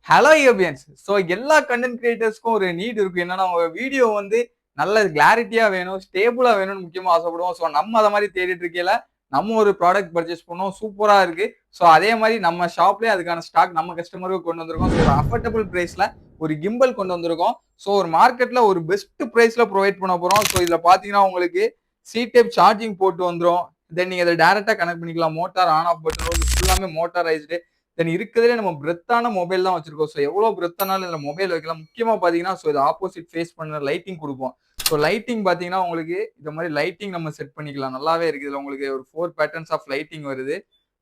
Hello யூபியன்ஸ். So எல்லா content கிரியேட்டர்ஸ்க்கும் ஒரு NEET இருக்கும். என்னன்னா அவங்க வீடியோ வந்து நல்ல கிளாரிட்டியா வேணும், ஸ்டேபிளா வேணும்னு முக்கியமா ஆசைப்படுவோம். ஸோ நம்ம அதை மாதிரி தேடிட்டு இருக்கையில நம்ம ஒரு ப்ராடக்ட் பர்ச்சேஸ் பண்ணோம், சூப்பரா இருக்கு. ஸோ அதே மாதிரி நம்ம ஷாப்லயே அதுக்கான ஸ்டாக் நம்ம கஸ்டமருக்கு கொண்டு வந்திருக்கோம். ஸோ ஒரு அஃபோர்டபுள் பிரைஸ்ல ஒரு கிம்பல் கொண்டு வந்திருக்கோம். ஸோ ஒரு மார்க்கெட்ல ஒரு பெஸ்ட் பிரைஸ்ல ப்ரொவைட் பண்ண போறோம். ஸோ இதுல பாத்தீங்கன்னா உங்களுக்கு சி டைப் சார்ஜிங் போட்டு வந்துரும். தென் நீங்க அதை டைரக்டா கனெக்ட் பண்ணிக்கலாம். மோட்டார் ஆன் ஆஃப் பட்டன் ஃபுல்லாமே மோட்டாரைஸ்டு. தென் இருக்கிறதுலே நம்ம பிரெத்தான மொபைல் தான் வச்சிருக்கோம். ஸோ எவ்வளவு பிரெத்தானாலும் இதுல மொபைல் வைக்கலாம். முக்கியமா பாத்தீங்கன்னா ஸோ இது ஆப்போசிட் ஃபேஸ் பண்ண லைட்டிங் கொடுப்போம். ஸோ லைட்டிங் பாத்தீங்கன்னா உங்களுக்கு இந்த மாதிரி லைட்டிங் நம்ம செட் பண்ணிக்கலாம். நல்லாவே இருக்கு. இதுல உங்களுக்கு ஒரு 4 பேட்டர்ன்ஸ் ஆஃப் லைட்டிங் வருது.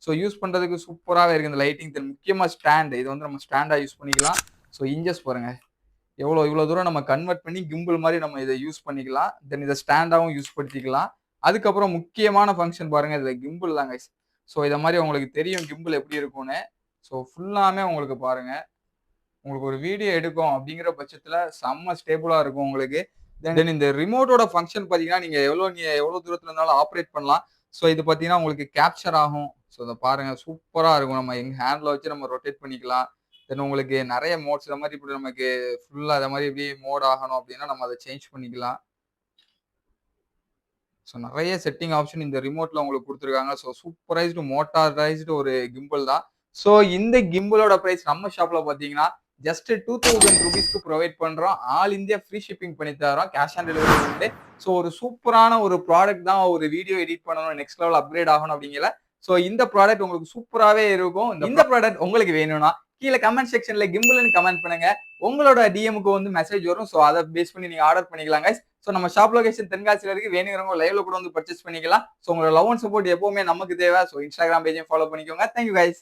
ஸோ யூஸ் பண்றதுக்கு சூப்பராகவே இருக்கு இந்த லைட்டிங். தென் முக்கியமா ஸ்டாண்ட், இது வந்து நம்ம ஸ்டாண்டா யூஸ் பண்ணிக்கலாம். ஸோ இன்ச்சஸ் பாருங்க, இவ்வளவு தூரம் நம்ம கன்வெர்ட் பண்ணி கிம்பிள் மாதிரி நம்ம இதை யூஸ் பண்ணிக்கலாம். தென் இதை ஸ்டாண்டாவும் யூஸ் படுத்திக்கலாம். அதுக்கப்புறம் முக்கியமான ஃபங்க்ஷன் பாருங்க, இதுல கிம்பிள் தான் கைஸ். ஸோ இதை மாதிரி உங்களுக்கு தெரியும் கிம்பிள் எப்படி இருக்கும்னு. ஸோ ஃபுல்லாமே உங்களுக்கு பாருங்க, உங்களுக்கு ஒரு வீடியோ எடுக்கும் அப்படிங்கிற பட்சத்துல செம்ம ஸ்டேபிளா இருக்கும் உங்களுக்கு. தென் இந்த ரிமோட்டோட ஃபங்க்ஷன் பாத்தீங்கன்னா நீங்க எவ்வளவு தூரத்துல இருந்தாலும் ஆப்ரேட் பண்ணலாம். ஸோ இது பாத்தீங்கன்னா உங்களுக்கு கேப்சர் ஆகும். ஸோ இதை பாருங்க, சூப்பரா இருக்கும். நம்ம எங்க ஹேண்ட்ல வச்சு நம்ம ரொட்டேட் பண்ணிக்கலாம். தென் உங்களுக்கு நிறைய மோட்ஸ் இந்த மாதிரி இப்படி நமக்கு ஃபுல்லா இந்த மாதிரி இப்படி மோட் ஆகணும் அப்படின்னா நம்ம அதை சேஞ்ச் பண்ணிக்கலாம். ஸோ நிறைய செட்டிங் ஆப்ஷன் இந்த ரிமோட்ல உங்களுக்கு கொடுத்துருக்காங்க. ஸோ சூப்பரைஸ்டு மோட்டாரைஸ்டு ஒரு கிம்பிள் தான். ஸோ இந்த கிம்பிளோட பிரைஸ் நம்ம ஷாப்ல பாத்தீங்கன்னா ஜஸ்ட் 2000 ருபீஸ்க்கு ப்ரொவைட் பண்றோம். ஆல் இந்தியா ஃப்ரீ ஷிப்பிங் பண்ணி தரோம். கேஷ் ஆன் டெலிவரி உண்டு. ஸோ ஒரு சூப்பரான ஒரு ப்ராடக்ட் தான். ஒரு வீடியோ எடிட் பண்ணணும், நெக்ஸ்ட் லெவல் அப்கிரேட் ஆகணும் அப்படிங்கல. ஸோ இந்த ப்ராடக்ட் உங்களுக்கு சூப்பராகவே இருக்கும். இந்த ப்ராடக்ட் உங்களுக்கு வேணும்னா கீழே கமெண்ட் செக்ஷன்ல கிம்பிள்னு கமெண்ட் பண்ணுங்க. உங்களோட டிஎம்க்கு வந்து மெசேஜ் வரும். ஸோ அதை பேஸ் பண்ணி நீங்க ஆர்டர் பண்ணிக்கலாம் guys. ஸோ நம்ம ஷாப் லொகேஷன் தென்காசியில இருக்கு. வேணுங்கிறவங்க லைவ்ல கூட வந்து பர்ச்சேஸ் பண்ணிக்கலாம். ஸோ உங்களோட லவ் அண்ட் சப்போர்ட் எப்பவுமே நமக்கு தேவை. ஸோ இன்ஸ்டாகிராம் பேஜையும் ஃபாலோ பண்ணிக்கோங்க. Thank you guys.